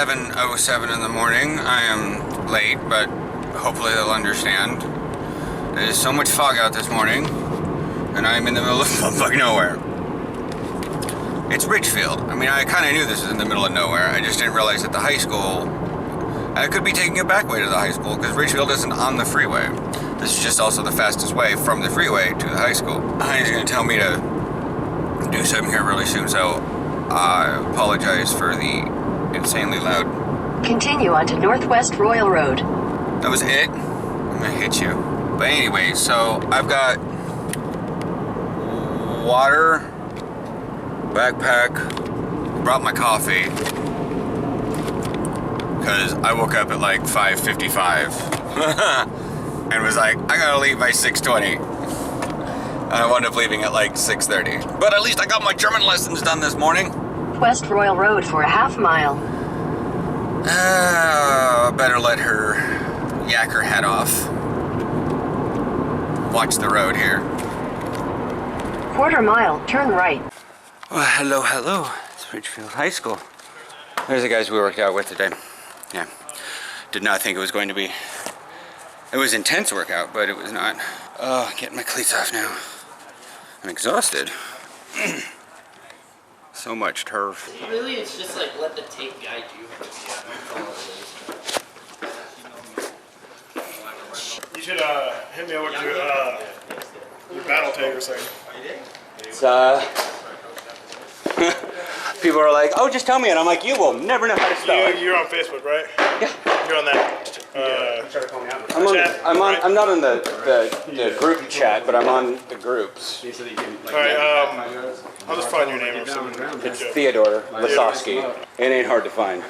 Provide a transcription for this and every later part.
7:07 in the morning. I am late, but hopefully they'll understand. There's so much fog out this morning, and I'm in the middle of nowhere. It's Richfield. I mean, I kind of knew this was in the middle of nowhere. I just didn't realize that the high school, I could be taking a back way to the high school because Richfield isn't on the freeway. This is just also the fastest way from the freeway to the high school. He's going to tell me to do something here really soon, so I apologize for the insanely loud. Continue onto Northwest Royal Road. That was it? I'm going to hit you. But anyway, so I've got water, backpack, brought my coffee, because I woke up at like 5:55 and was like, I gotta leave by 6:20. And I wound up leaving at like 6:30. But at least I got my German lessons done this morning. West Royal Road for a half mile. Better let her yak her head off. Watch the road here. Quarter mile, turn right. Well, hello. It's Ridgefield High School. There's the guys we worked out with today. Yeah. Did not think it was going to be. It was intense workout, but it was not. Oh, getting my cleats off now. I'm exhausted. So much turf. Really, it's just like let the tape guide you. You should hit me over to your battle tag or something. It's, people are like, oh, just tell me, and I'm like, you will never know how to spell it. You're on Facebook, right? Yeah. You're on that. I'm not on the group chat, but I'm on the groups. Alright, I'll just find your name. It's Theodore Lasowski. It ain't hard to find.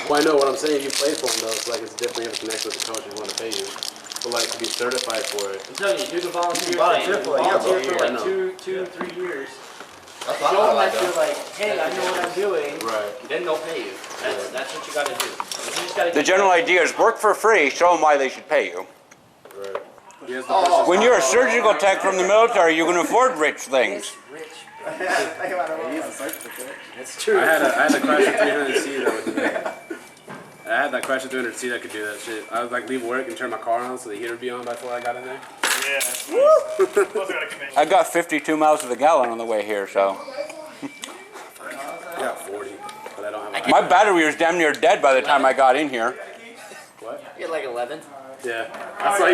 Well, I know what I'm saying. You play for him though. It's like it's different. You have to connect with the coach and want to pay you. But like to be certified for it. I'm telling you, you can volunteer for like 2-3 years. Show them that you're like, hey, I know what I'm doing. Right. Then they'll pay you. That's what you got to do. You just gotta The general idea is work for free, show them why they should pay you. Right. When you're a surgical tech from the military, you can afford rich things. It's true. I had a crash at 300C that would do that. I had that crash at 300C that could do that shit. I would like leave work and turn my car on so the heater would be on before I got in there. Yeah. I got 52 miles to the gallon on the way here, so. I got 40, but I don't have a My battery was damn near dead by the time I got in here. What? You get like 11. Yeah. I saw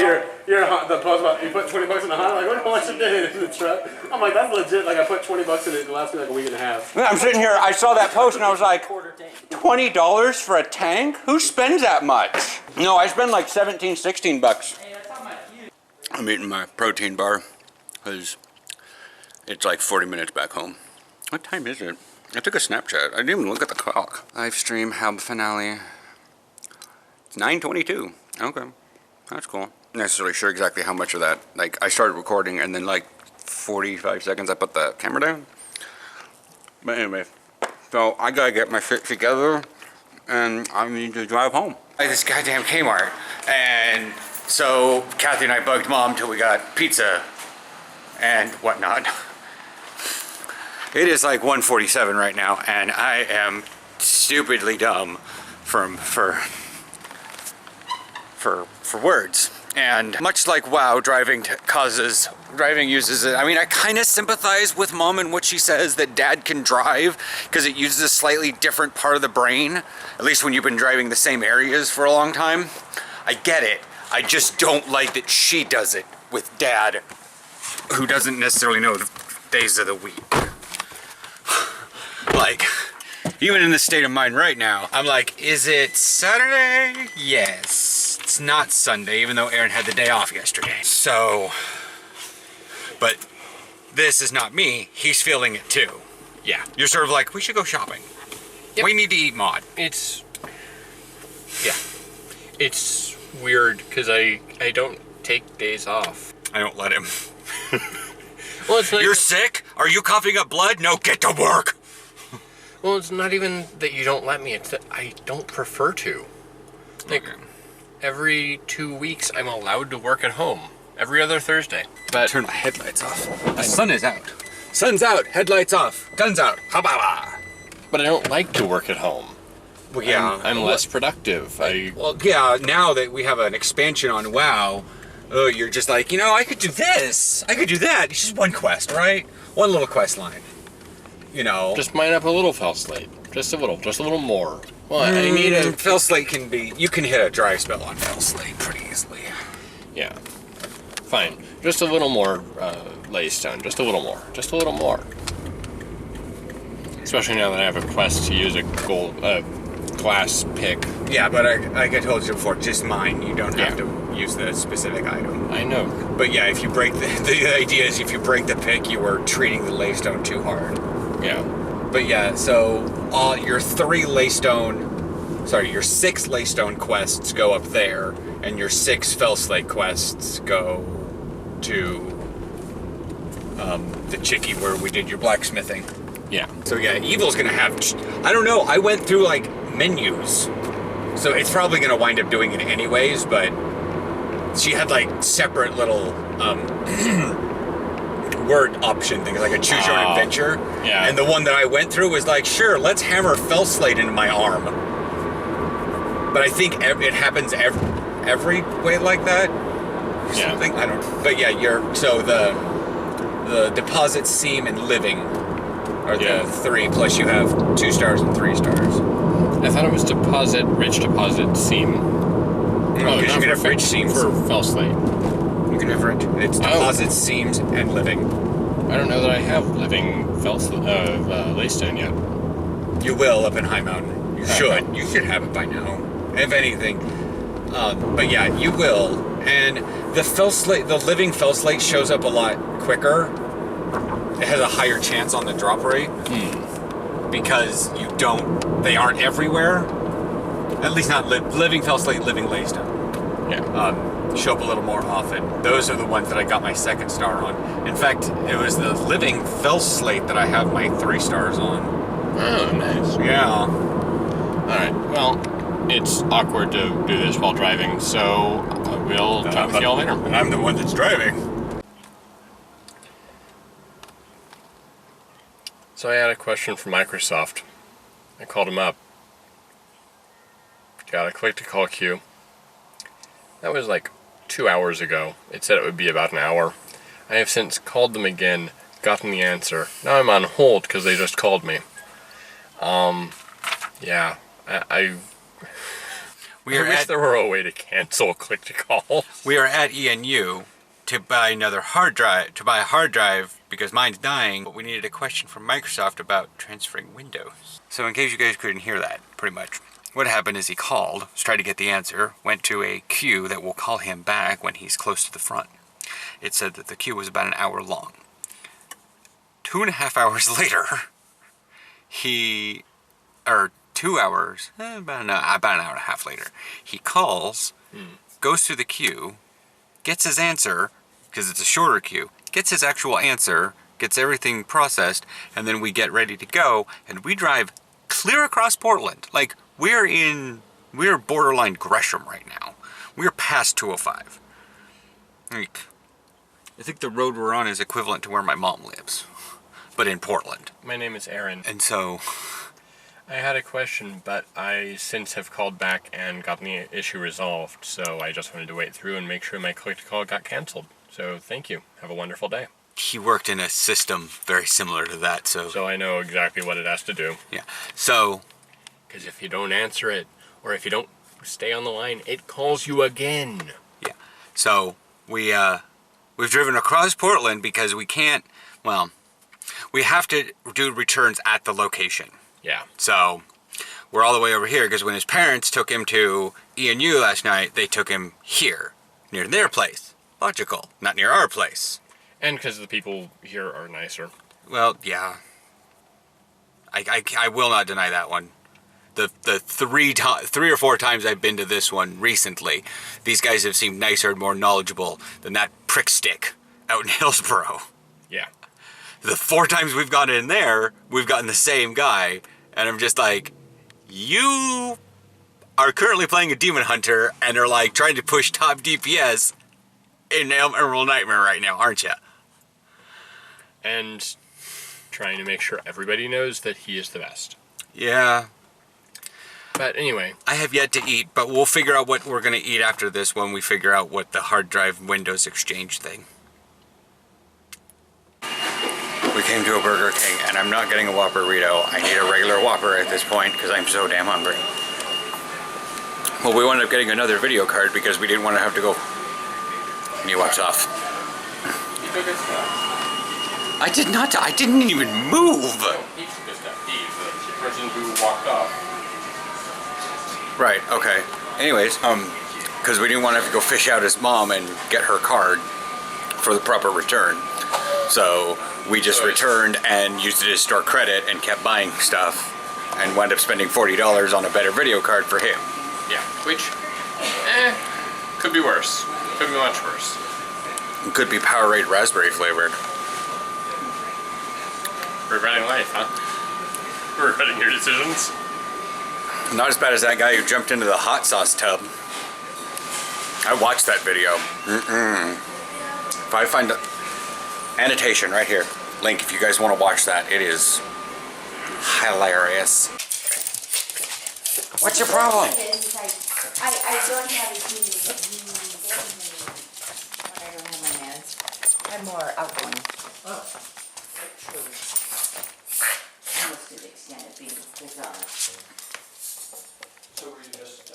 the post about you put 20 bucks in the Honda. Like, what how much you did in the truck? I'm like, that's legit. Like, I put 20 bucks in it. It lasted me like a week and a half. I'm sitting here, I saw that post and I was like, $20 for a tank? Who spends that much? No, I spend like 17, 16 bucks. I'm eating my protein bar because it's like 40 minutes back home. What time is it? I took a Snapchat. I didn't even look at the clock. Live stream, Hab finale. It's 9:22. Okay. That's cool. Not necessarily sure exactly how much of that. Like, I started recording and then like 45 seconds I put the camera down. But anyway, so I gotta get my shit together and I need to drive home. Like this goddamn Kmart. And so Kathy and I bugged Mom till we got pizza and whatnot. It is like 1:47 right now and I am stupidly dumb for words. And much like WoW, driving uses it. I mean, I kind of sympathize with Mom and what she says that Dad can drive because it uses a slightly different part of the brain, at least when you've been driving the same areas for a long time. I get it. I just don't like that she does it with Dad, who doesn't necessarily know the days of the week. Like, even in this state of mind right now, I'm like, is it Saturday? Yes. It's not Sunday, even though Aaron had the day off yesterday. So, but this is not me. He's feeling it too. Yeah. You're sort of like, we should go shopping. Yep. We need to eat, Maud. It's weird because I don't take days off. I don't let him. Well, it's like, you're sick? Are you coughing up blood? No, get to work. Well, it's not even that you don't let me. It's that I don't prefer to. Like, every 2 weeks, I'm allowed to work at home. Every other Thursday. But turn my headlights off. The sun is out. Sun's out, headlights off, guns out, ha-ba-ba. But I don't like to work at home. Well, yeah. I'm less productive. Well, yeah, now that we have an expansion on WoW, you're just like, you know, I could do this, I could do that. It's just one quest, right? One little quest line. You know. Just mine up a little fell slate. Just a little more. Well, I need a... Fell slate can be, you can hit a dry spell on fell slate pretty easily. Yeah. Fine. Just a little more laystone. Just a little more. Just a little more. Especially now that I have a quest to use a gold glass pick. Yeah, but like I told you before, just mine. You don't have to use the specific item. I know. But yeah, if you break the idea is if you break the pick, you are treating the laystone too hard. Yeah. But yeah, so your 6 laystone quests go up there, and your 6 fell slate quests go to the chickie where we did your blacksmithing. Yeah. So yeah, Evil's gonna have, I don't know, I went through like menus, so it's probably gonna wind up doing it anyways, but she had like separate little word option things, like a choose your own adventure. Yeah. And the one that I went through was like, sure, let's hammer fell slate into my arm. But I think it happens every way like that. Yeah. Something, I don't. But yeah, so the deposit, seam, and living are the 3. Plus you have 2 stars and 3 stars. I thought it was deposit, rich deposit, seam. No, because you can have rich seams. For fell slate. You can have rich. It's deposit, seams, and living. I don't know that I have living laystone yet. You will up in High Mountain. You should. You should have it by now. If anything. But yeah, you will. And the living fell slate shows up a lot quicker. It has a higher chance on the drop rate. Because they aren't everywhere. At least not living fell slate, living laystone. Yeah. Show up a little more often. Those are the ones that I got my 2nd star on. In fact, it was the living fell slate that I have my 3 stars on. Oh, nice. Yeah. Alright, well, it's awkward to do this while driving, so we'll talk with y'all later. And I'm the one that's driving. So I had a question from Microsoft. I called them up. Got a click to call queue. That was like 2 hours ago. It said it would be about an hour. I have since called them again, gotten the answer. Now I'm on hold because they just called me. Yeah, I wish there were a way to cancel click to call. We are at ENU to buy a hard drive because mine's dying, but we needed a question from Microsoft about transferring Windows. So in case you guys couldn't hear that, pretty much. What happened is he called, tried to get the answer, went to a queue that will call him back when he's close to the front. It said that the queue was about an hour long. 2.5 hours later, 2 hours, about an hour and a half later, he calls, goes through the queue, gets his answer, because it's a shorter queue, gets his actual answer, gets everything processed, and then we get ready to go, and we drive clear across Portland. Like, we're borderline Gresham right now. We're past 205. I think the road we're on is equivalent to where my mom lives, but in Portland. My name is Aaron. And so I had a question, but I since have called back and gotten the issue resolved, so I just wanted to wait through and make sure my click to call got canceled. So thank you. Have a wonderful day. he worked in a system very similar to that, So I know exactly what it has to do. yeah. So Because if you don't answer it, or if you don't stay on the line, it calls you again. yeah. So we've driven across Portland because we can't, well, we have to do returns at the location. Yeah. So we're all the way over here because when his parents took him to ENU last night, they took him here, near their place. Logical, not near our place. And because the people here are nicer. Well, yeah. I will not deny that one. The three or four times I've been to this one recently, these guys have seemed nicer and more knowledgeable than that prick stick out in Hillsboro. Yeah. The 4 times we've gone in there, we've gotten the same guy, and I'm just like, you are currently playing a demon hunter and are like trying to push top DPS in Emerald Nightmare right now, aren't you? And trying to make sure everybody knows that he is the best. Yeah. But anyway. I have yet to eat, but we'll figure out what we're going to eat after this when we figure out what the hard drive Windows exchange thing. We came to a Burger King, and I'm not getting a Whopperito. I need a regular Whopper at this point because I'm so damn hungry. Well, we wound up getting another video card because we didn't want to have to go. And he walks off. You took his stuff. I did not. I didn't even move. He took his stuff. He, the person who walked off. Right. Okay. Anyways, because we didn't want to have to go fish out his mom and get her card for the proper return. So we just returned and used it as store credit and kept buying stuff and wound up spending $40 on a better video card for him. Yeah, which, could be worse. Could be much worse. It could be Powerade raspberry flavored. Regretting life, huh? Regretting your decisions? Not as bad as that guy who jumped into the hot sauce tub. I watched that video. If I find annotation right here, link if you guys want to watch that. It is hilarious. What's your problem? I don't have as many when I don't have my meds. I'm more outgoing. Almost to the extent of being bizarre. So were you just,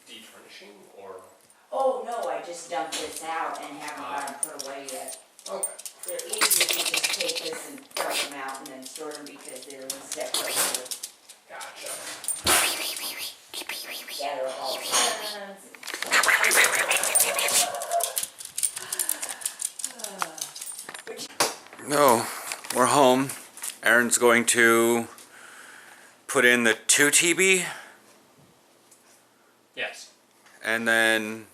defurnishing, or? Oh, no, I just dumped this out and haven't got them put away yet. Okay. They're easy to just take this and dump them out and then store them because they're in separate. Gotcha. Gather up all the No, we're home. Aaron's going to put in the 2 TB Yes. and then,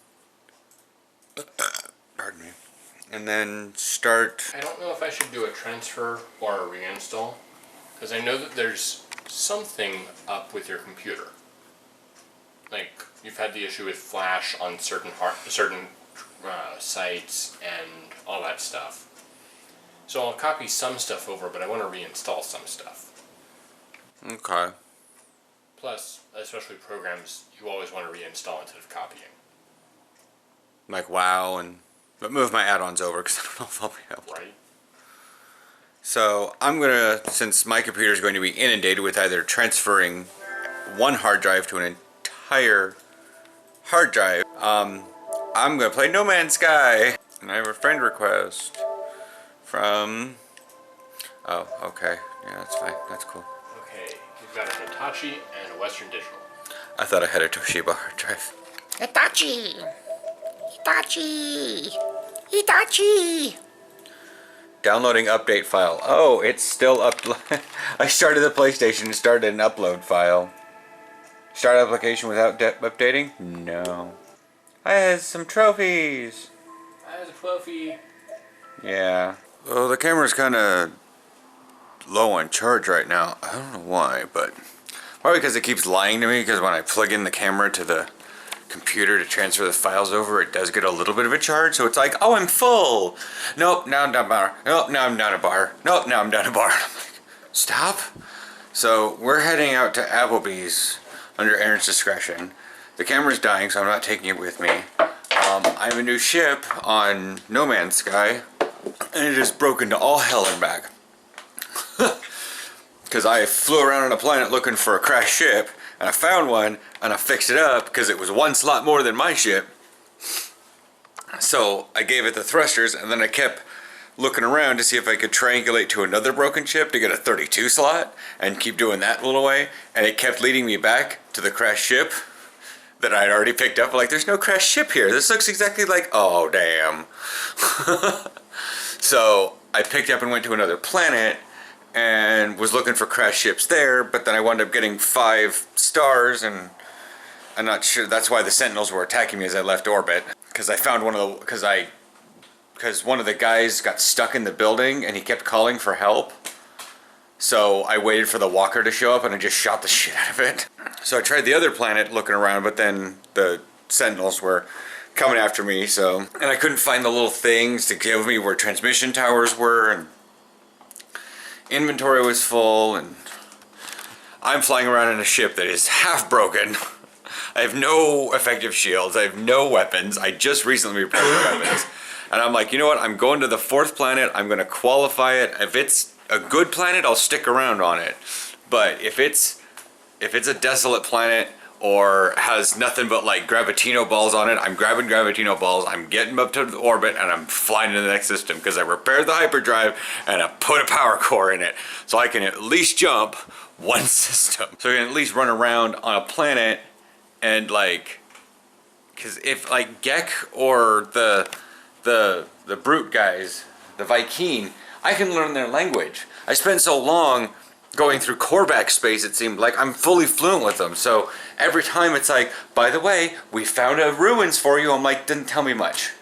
pardon me, and then start. I don't know if I should do a transfer or a reinstall, because I know that there's something up with your computer. Like, you've had the issue with Flash on certain sites and all that stuff. So I'll copy some stuff over, but I want to reinstall some stuff. Okay. Plus, especially programs, you always want to reinstall instead of copying. Like WoW and, but move my add-ons over because I don't know if I'll be able to. Right? So I'm gonna, since my computer is going to be inundated with either transferring one hard drive to an entire hard drive, I'm gonna play No Man's Sky. And I have a friend request from, oh, okay, yeah, that's fine, that's cool. Okay, you've got a Hitachi and a Western Digital. I thought I had a Toshiba hard drive. Hitachi! Hitachi! Hitachi! Downloading update file. Oh, it's still up. I started the PlayStation and started an upload file. Start application without updating? No. I had some trophies. As a trophy. Yeah. Well, the camera's kind of low on charge right now. I don't know why, but probably because it keeps lying to me, because when I plug in the camera to the computer to transfer the files over, it does get a little bit of a charge, so it's like, oh, I'm full. Nope, now I'm down a bar. Nope, now I'm down a bar. Nope, now I'm down a bar. I'm like, stop. So we're heading out to Applebee's under Aaron's discretion. The camera's dying, so I'm not taking it with me. I have a new ship on No Man's Sky, and it is broken to all hell and back. Because I flew around on a planet looking for a crashed ship, and I found one, and I fixed it up because it was one slot more than my ship. So I gave it the thrusters, and then I kept looking around to see if I could triangulate to another broken ship to get a 32 slot, and keep doing that little way, and it kept leading me back to the crashed ship that I'd already picked up. Like, there's no crashed ship here. This looks exactly like, oh, damn. So I picked up and went to another planet, and was looking for crashed ships there, but then I wound up getting 5 stars, and I'm not sure, that's why the Sentinels were attacking me as I left orbit, because I found one of the, because one of the guys got stuck in the building, and he kept calling for help, so I waited for the walker to show up, and I just shot the shit out of it. So I tried the other planet looking around, but then the Sentinels were coming after me, so, and I couldn't find the little things to give me where transmission towers were, and inventory was full, and I'm flying around in a ship that is half broken. I have no effective shields. I have no weapons. I just recently repaired the weapons. And I'm like, you know what? I'm going to the 4th planet. I'm going to qualify it. If it's a good planet, I'll stick around on it. But if it's a desolate planet or has nothing but like gravitino balls on it, I'm grabbing gravitino balls, I'm getting up to the orbit, and I'm flying to the next system because I repaired the hyperdrive and I put a power core in it. So I can at least jump one system. So I can at least run around on a planet and like, because if like Gek or the brute guys, the Viking, I can learn their language. I spent so long going through Korvac space, it seemed like I'm fully fluent with them. So every time it's like, by the way, we found a ruins for you. I'm like, didn't tell me much.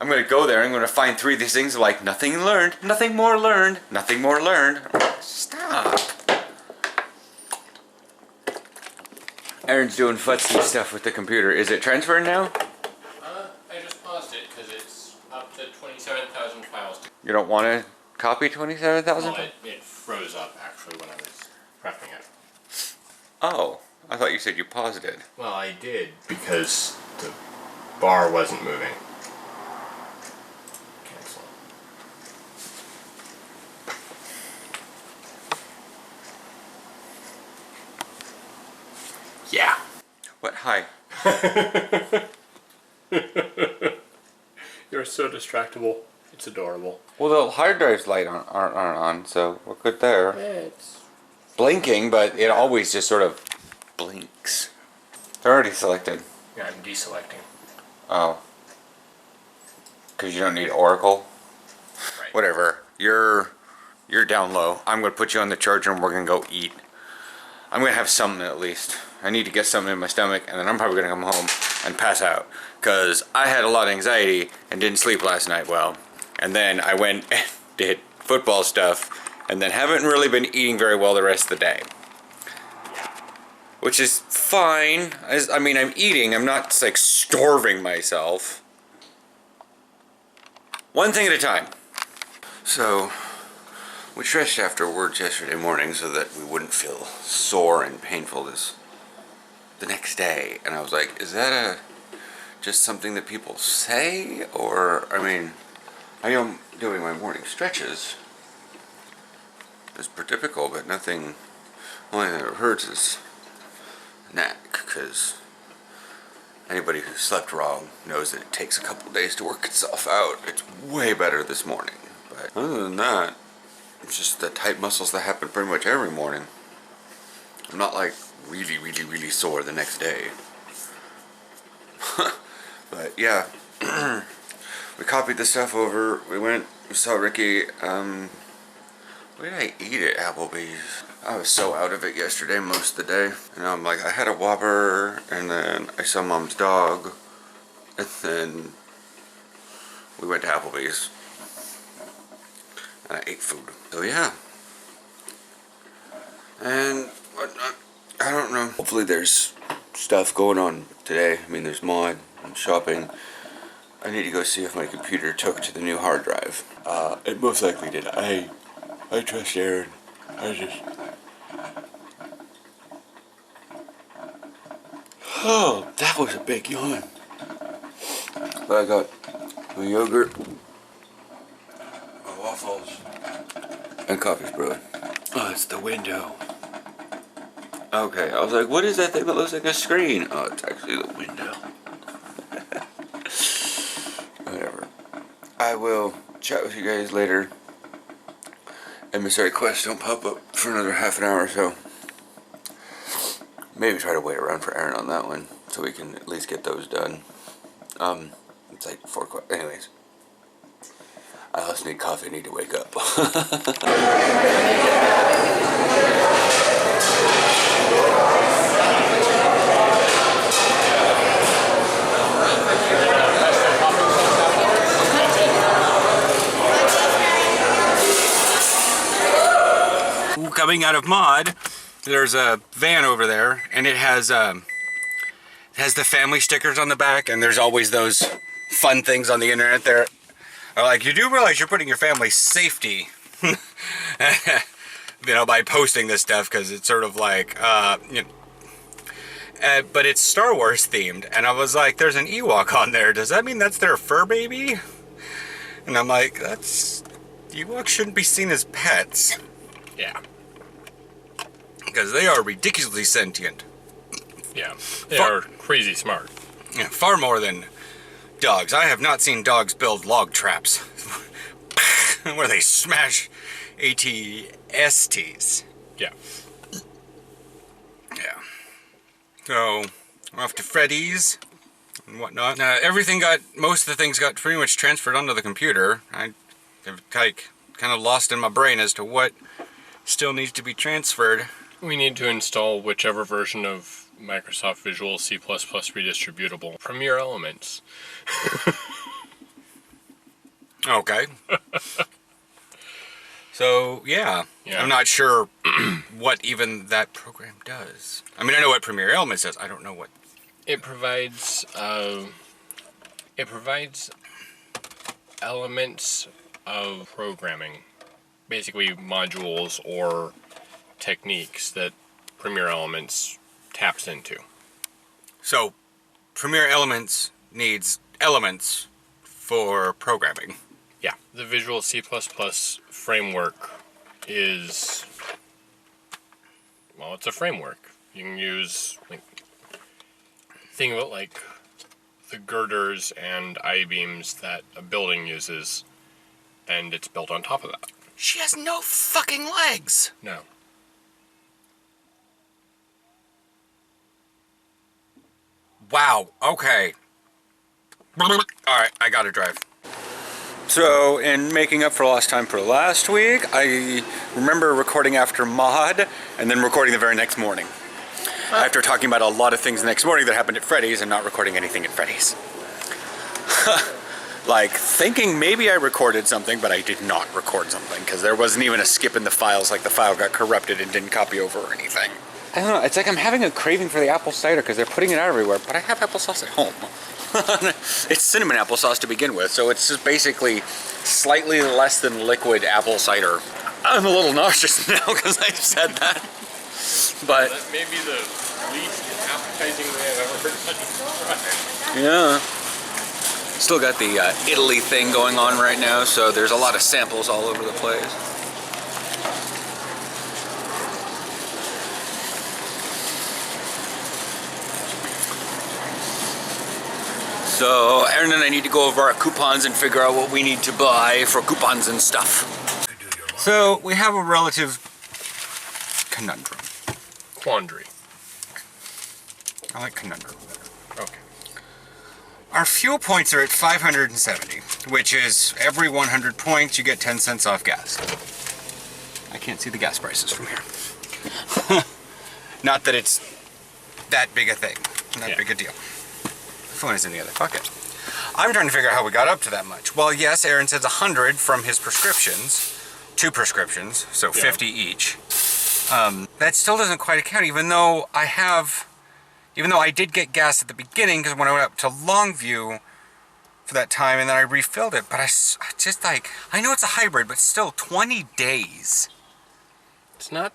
I'm gonna go there, I'm gonna find 3 of these things, like, nothing learned, nothing more learned, nothing more learned. Stop. Aaron's doing futzy stuff with the computer. Is it transferring now? I just paused it because it's up to 27,000 files. You don't want to copy 27,000? Well, it froze up actually when I was prepping it. Oh, I thought you said you paused it. Well, I did because the bar wasn't moving. Cancel. Yeah. What? Hi. You're so distractible. It's adorable. Well, the hard drive's light aren't on, so we're good there. Yeah, it's Blinking, but it always just sort of blinks. They're already selected. yeah. I'm deselecting. Oh. Because you don't need Oracle? Right. Whatever. You're down low. I'm going to put you on the charger and we're going to go eat. I'm going to have something at least. I need to get something in my stomach, and then I'm probably going to come home and pass out. Because I had a lot of anxiety and didn't sleep last night well. And then I went and did football stuff, and then haven't really been eating very well the rest of the day. Which is fine. I mean, I'm eating. I'm not like starving myself. One thing at a time. So, we stretched afterwards yesterday morning so that we wouldn't feel sore and painful the next day. And I was like, is that just something that people say? Or, I mean, I am doing my morning stretches. It's pretty typical, but nothing, only thing that hurts is neck, because anybody who slept wrong knows that it takes a couple of days to work itself out. It's way better this morning. But other than that, it's just the tight muscles that happen pretty much every morning. I'm not like really, really, really sore the next day. But yeah, we copied the stuff over. We went, we saw Ricky. What did I eat at Applebee's? I was so out of it yesterday most of the day. And I'm like, I had a Whopper, and then I saw Mom's dog, and then we went to Applebee's. And I ate food. So yeah. And whatnot. I don't know. Hopefully there's stuff going on today. I mean, there's mod and shopping. I need to go see if my computer took to the new hard drive. It most likely did. I trust Aaron. Oh, that was a big yawn. But I got a yogurt, waffles, and coffee's brewing. Oh, it's the window. Okay, I was like, what is that thing that looks like a screen? Oh, it's actually the window. Whatever. I will chat with you guys later. Emissary quests don't pop up for another half an hour or so. Maybe try to wait around for Aaron on that one so we can at least get those done. It's like 4 o'clock. Anyways. I also need coffee. I need to wake up. Coming out of mod, there's a van over there, and it has the family stickers on the back, and there's always those fun things on the internet there are like, you do realize you're putting your family's safety you know, by posting this stuff, because it's sort of like, you know, but it's Star Wars themed, and I was like, there's an Ewok on there. Does that mean that's their fur baby? And I'm like, Ewoks shouldn't be seen as pets. Yeah. Because they are ridiculously sentient. Yeah. They are crazy smart. Yeah, far more than dogs. I have not seen dogs build log traps where they smash ATSTs. Yeah. Yeah. So, off to Freddy's and whatnot. Most of the things got pretty much transferred onto the computer. I have kind of lost in my brain as to what still needs to be transferred. We need to install whichever version of Microsoft Visual C++ redistributable. Premiere Elements. Okay. So, yeah. I'm not sure what even that program does. I mean, I know what Premiere Elements does. I don't know what... It provides elements of programming. Basically modules or techniques that Premiere Elements taps into. So, Premiere Elements needs elements for programming. Yeah, the Visual C++ framework is, well, it's a framework. You can use, think of it like the girders and I-beams that a building uses, and it's built on top of that. She has no fucking legs! No. Wow, okay. Alright, I gotta drive. So, in making up for lost time for last week, I remember recording after Mod, and then recording the very next morning. After talking about a lot of things the next morning that happened at Freddy's and not recording anything at Freddy's. Like, thinking maybe I recorded something, but I did not record something, because there wasn't even a skip in the files, like the file got corrupted and didn't copy over or anything. I don't know, it's like I'm having a craving for the apple cider, because they're putting it out everywhere, but I have applesauce at home. It's cinnamon applesauce to begin with, so it's just basically slightly less than liquid apple cider. I'm a little nauseous now because I said that. But That may be the least appetizing way I've ever heard that described. yeah. Still got the Italy thing going on right now, so there's a lot of samples all over the place. So, Aaron and I need to go over our coupons and figure out what we need to buy for coupons and stuff. So, we have a relative conundrum. Quandary. I like conundrum better. Okay. Our fuel points are at 570, which is every 100 points you get 10 cents off gas. I can't see the gas prices from here. Not that it's that big a thing, that big a deal. The phone is in the other pocket. I'm trying to figure out how we got up to that much. Well, yes, Aaron says 100 from his prescriptions, 2 prescriptions, so 50 each. That still doesn't quite account, even though I did get gas at the beginning, because when I went up to Longview for that time, and then I refilled it, but I just like, I know it's a hybrid, but still 20 days. It's not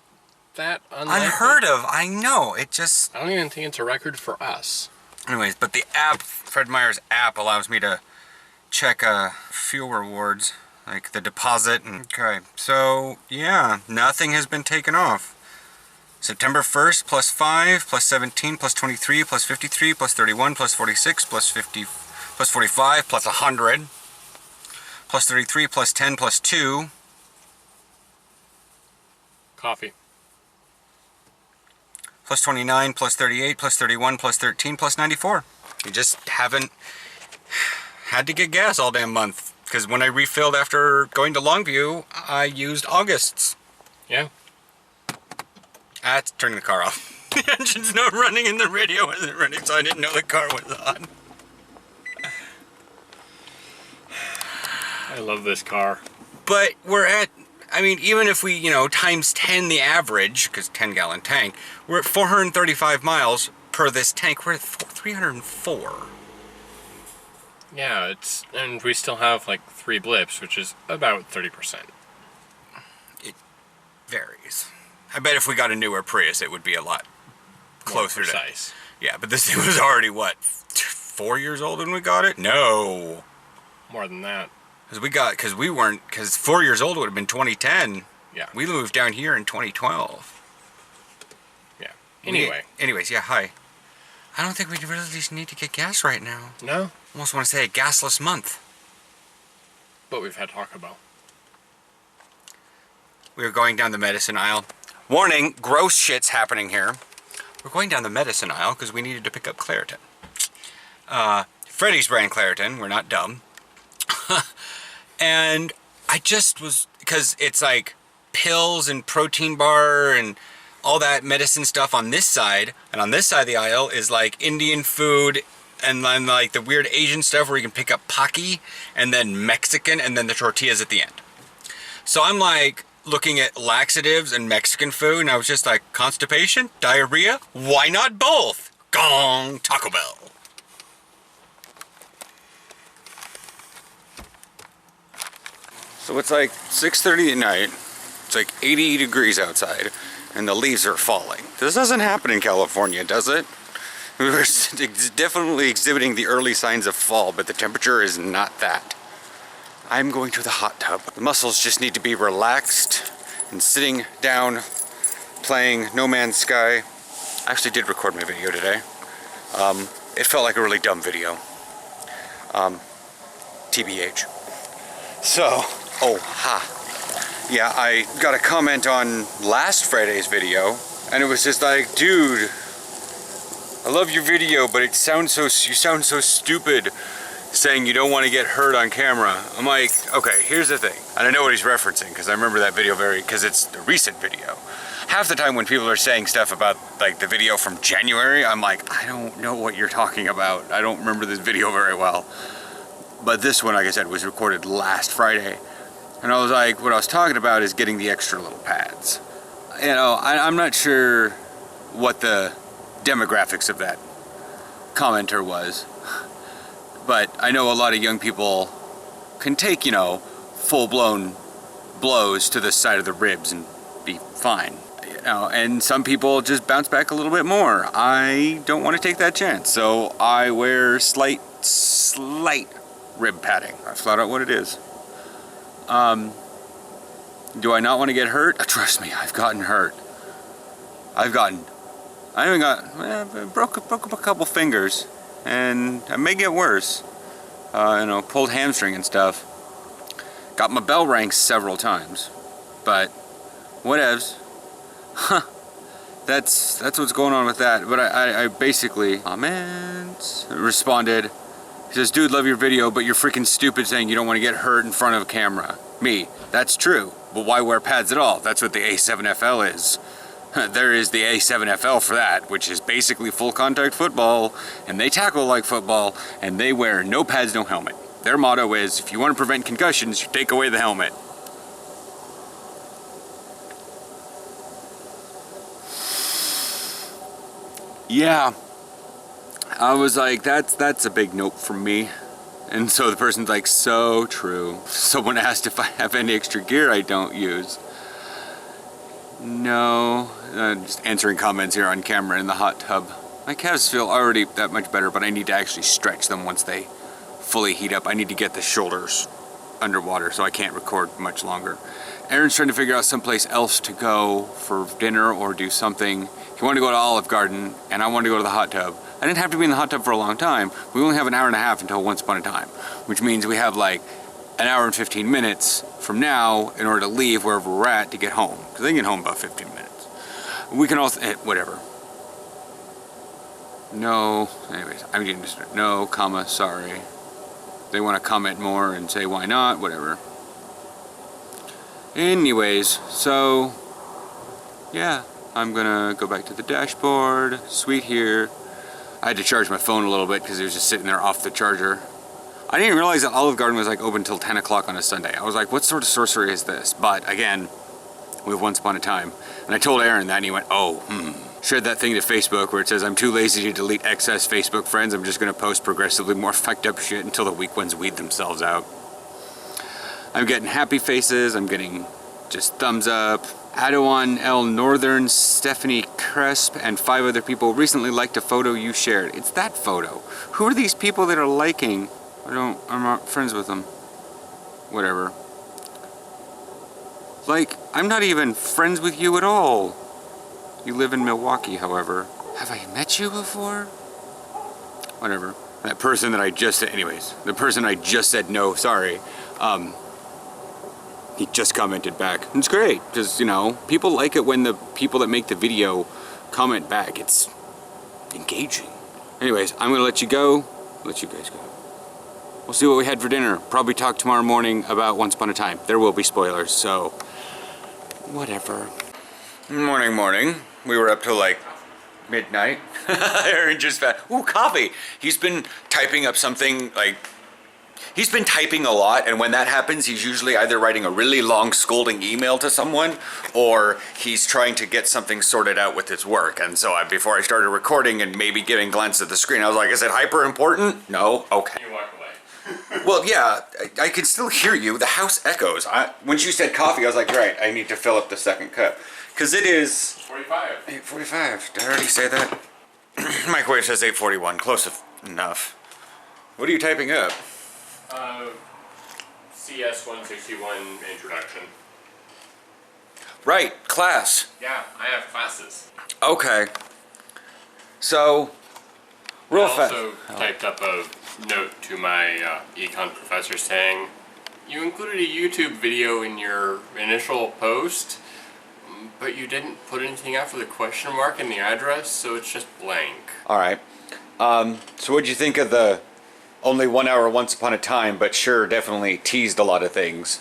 that unlikely. Unheard of, I know, it just... I don't even think it's a record for us. Anyways, but the app, Fred Meyer's app, allows me to check fuel rewards, like the deposit. Okay, so yeah, nothing has been taken off. September 1st, plus 5, plus 17, plus 23, plus 53, plus 31, plus 46, plus 50, plus 45, plus 100, plus 33, plus 10, plus 2. Coffee. Plus 29, plus 38, plus 31, plus 13, plus 94. You just haven't had to get gas all damn month. Because when I refilled after going to Longview, I used August's. Yeah. It's turning the car off. The engine's not running and the radio isn't running, so I didn't know the car was on. I love this car. But we're at, I mean, even if we, times 10 the average, because 10-gallon tank, we're at 435 miles per this tank. We're at 304. Yeah, and we still have like 3 blips, which is about 30%. varies. I bet if we got a newer Prius, it would be a lot closer to... precise. Yeah, but this thing was already, what, 4 years old when we got it? No. More than that. Because 4 years old would have been 2010. Yeah. We moved down here in 2012. Yeah. Anyway. Anyways, yeah, hi. I don't think we really just need to get gas right now. No? Almost want to say a gasless month. But we've had Taco Bell. We were going down the medicine aisle. Warning, gross shit's happening here. We're going down the medicine aisle because we needed to pick up Claritin. Freddy's brand Claritin, we're not dumb. And I just was, because it's like pills and protein bar and all that medicine stuff on this side, and on this side of the aisle is like Indian food and then like the weird Asian stuff where you can pick up Pocky, and then Mexican, and then the tortillas at the end. So I'm like looking at laxatives and Mexican food, and I was just like, constipation? Diarrhea? Why not both? Gong! Taco Bell. So it's like 6:30 at night, it's like 80 degrees outside, and the leaves are falling. This doesn't happen in California, does it? We're definitely exhibiting the early signs of fall, but the temperature is not that. I'm going to the hot tub. The muscles just need to be relaxed, and sitting down, playing No Man's Sky. I actually did record my video today. It felt like a really dumb video. TBH. So, yeah, I got a comment on last Friday's video, and it was just like, dude, I love your video, but you sound so stupid saying you don't want to get hurt on camera. I'm like, okay, here's the thing. And I know what he's referencing, because I remember that video because it's a recent video. Half the time when people are saying stuff about like the video from January, I'm like, I don't know what you're talking about. I don't remember this video very well. But this one, like I said, was recorded last Friday. And I was like, what I was talking about is getting the extra little pads. You know, I'm not sure what the demographics of that commenter was. But I know a lot of young people can take, you know, full-blown blows to the side of the ribs and be fine. You know, and some people just bounce back a little bit more. I don't want to take that chance, so I wear slight rib padding. That's flat out what it is. Do I not want to get hurt? Trust me, I've gotten hurt. I even broke up a couple fingers, and I may get worse. You know, pulled hamstring and stuff. Got my bell rang several times, but whatevs. Huh. That's what's going on with that. But I basically comments responded. He says, dude, love your video, but you're freaking stupid saying you don't want to get hurt in front of a camera. Me, that's true, but why wear pads at all? That's what the A7FL is. There is the A7FL for that, which is basically full contact football, and they tackle like football, and they wear no pads, no helmet. Their motto is, if you want to prevent concussions, you take away the helmet. Yeah. I was like, that's a big nope from me. And so the person's like, so true. Someone asked if I have any extra gear I don't use. No. Just answering comments here on camera in the hot tub. My calves feel already that much better, but I need to actually stretch them once they fully heat up. I need to get the shoulders underwater, so I can't record much longer. Aaron's trying to figure out someplace else to go for dinner or do something. He wanted to go to Olive Garden, and I wanted to go to the hot tub. I didn't have to be in the hot tub for a long time. We only have an hour and a half until Once Upon a Time, which means we have like an hour and 15 minutes from now in order to leave wherever we're at to get home. Because they can get home about 15 minutes. We can also, whatever. No, anyways, I'm getting distracted. No, comma, sorry. They want to comment more and say why not, whatever. Anyways, so, yeah, I'm gonna go back to the dashboard. Sweet here. I had to charge my phone a little bit because it was just sitting there off the charger. I didn't even realize that Olive Garden was like open till 10 o'clock on a Sunday. I was like, what sort of sorcery is this? But again, we have Once Upon a Time. And I told Aaron that and he went, oh, Shared that thing to Facebook where it says, I'm too lazy to delete excess Facebook friends. I'm just gonna post progressively more fucked up shit until the weak ones weed themselves out. I'm getting happy faces. I'm getting just thumbs up. Adawan L. Northern, Stephanie Cresp, and 5 other people recently liked a photo you shared. It's that photo. Who are these people that are liking? I'm not friends with them. Whatever. Like, I'm not even friends with you at all. You live in Milwaukee, however. Have I met you before? Whatever. That person that I just said, anyways, the person I just said no, sorry, he just commented back. It's great, because, you know, people like it when the people that make the video comment back. It's engaging. Anyways, I'm gonna let you go, let you guys go. We'll see what we had for dinner. Probably talk tomorrow morning about Once Upon a Time. There will be spoilers, so whatever. Morning. We were up till like midnight. Aaron just found, ooh, coffee. He's been typing up something like, he's been typing a lot, and when that happens, he's usually either writing a really long scolding email to someone, or he's trying to get something sorted out with his work. And so before I started recording and maybe giving a glance at the screen, I was like, is it hyper important? No? Okay. You walk away. Well, yeah, I can still hear you. The house echoes. When you said coffee, I was like, right, I need to fill up the second cup. Because it is 45. 8:45. Did I already say that? Microwave says 8:41. Close enough. What are you typing up? CS 161 introduction. Right, class. Yeah, I have classes. Okay. So, real I fast. also typed up a note to my econ professor saying, you included a YouTube video in your initial post, but you didn't put anything after the question mark in the address, so it's just blank. All right. So what'd you think of the only 1 hour Once Upon a Time, but sure, definitely teased a lot of things?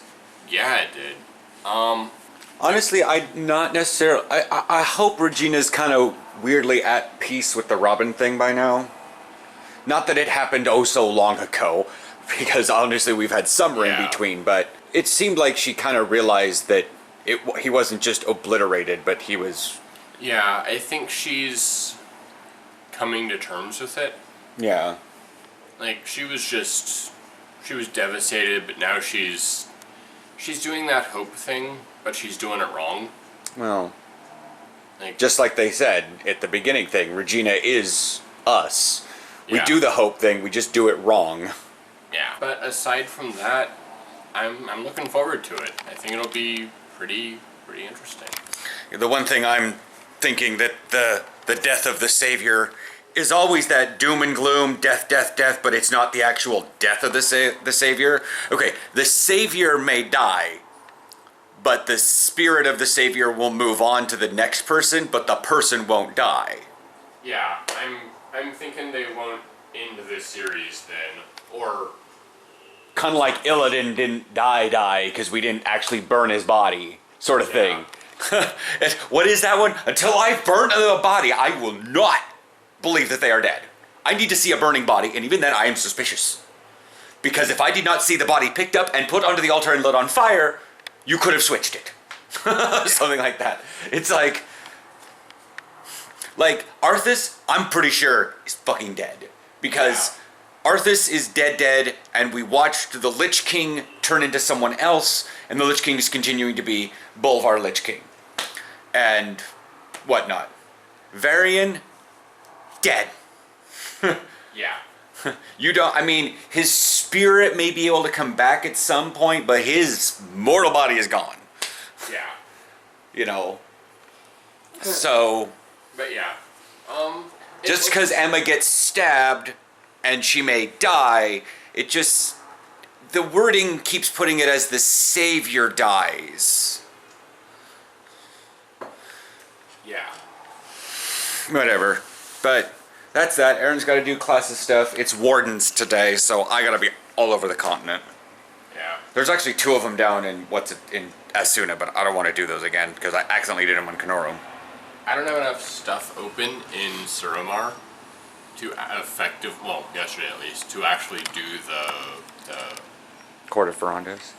Yeah, it did. Honestly, I not necessarily. I hope Regina's kind of weirdly at peace with the Robin thing by now. Not that it happened oh so long ago, because honestly we've had summer in between, but it seemed like she kind of realized that he wasn't just obliterated, but he was... Yeah, I think she's coming to terms with it. Yeah. Like, she was devastated, but now she's doing that hope thing, but she's doing it wrong. Well, like, just like they said at the beginning thing, Regina is us. We Yeah. do the hope thing, we just do it wrong. Yeah. But aside from that, I'm looking forward to it. I think it'll be pretty interesting. The one thing I'm thinking that the death of the Savior is always that doom and gloom, death, but it's not the actual death of the Savior. Okay, the Savior may die, but the spirit of the Savior will move on to the next person, but the person won't die. Yeah, I'm thinking they won't end this series then, or Kind of like Illidan didn't die because we didn't actually burn his body, sort of thing. What is that one? Until I've burnt a body, I will not believe that they are dead. I need to see a burning body, and even then I am suspicious. Because if I did not see the body picked up and put onto the altar and lit on fire, you could have switched it. Something like that. It's like Arthas, I'm pretty sure, is fucking dead. Because Arthas is dead, and we watched the Lich King turn into someone else, and the Lich King is continuing to be Bolvar Lich King. And whatnot. Varian, dead. yeah. You don't, I mean, his spirit may be able to come back at some point, but his mortal body is gone. Yeah. You know? So, But yeah. just because Emma gets stabbed and she may die, it just, the wording keeps putting it as the Savior dies. Yeah. Whatever. But that's that. Aaron's got to do classes stuff. It's Wardens today, so I got to be all over the continent. Yeah. There's actually 2 of them down in Asuna, but I don't want to do those again because I accidentally did them on Kanorum. I don't have enough stuff open in Suramar to yesterday at least, to actually do the Court of Ferrandes.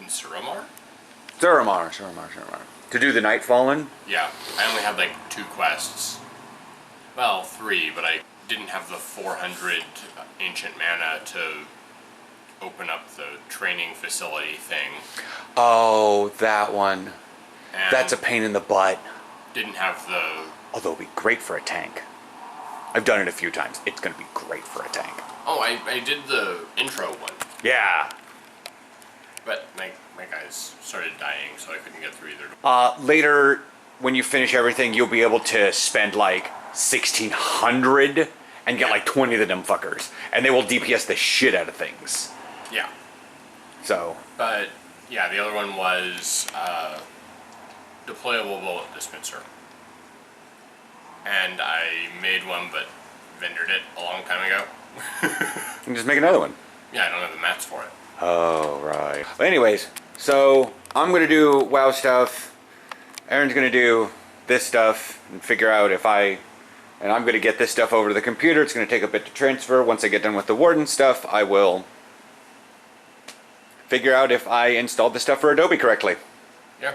in Suramar? Suramar. To do the Nightfallen? Yeah, I only had like 2 quests. Well, 3, but I didn't have the 400 ancient mana to open up the training facility thing. Oh, that one. And That's a pain in the butt. didn't have the. Although it'd be great for a tank. I've done it a few times. It's gonna be great for a tank. Oh, I did the intro one, Yeah. but my guys started dying, so I couldn't get through either. Later, when you finish everything, you'll be able to spend like 1,600 and get like 20 of them fuckers, and they will DPS the shit out of things. Yeah, So but yeah, the other one was deployable bullet dispenser, and I made one, but vendored it a long time ago. you can just make another one. Yeah, I don't have the mats for it. Oh, right. But anyways, so I'm gonna do WoW stuff. Aaron's gonna do this stuff and figure out if and I'm gonna get this stuff over to the computer. It's gonna take a bit to transfer. Once I get done with the Warden stuff, I will figure out if I installed the stuff for Adobe correctly. Yeah.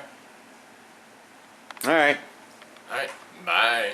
All right. All right. Bye.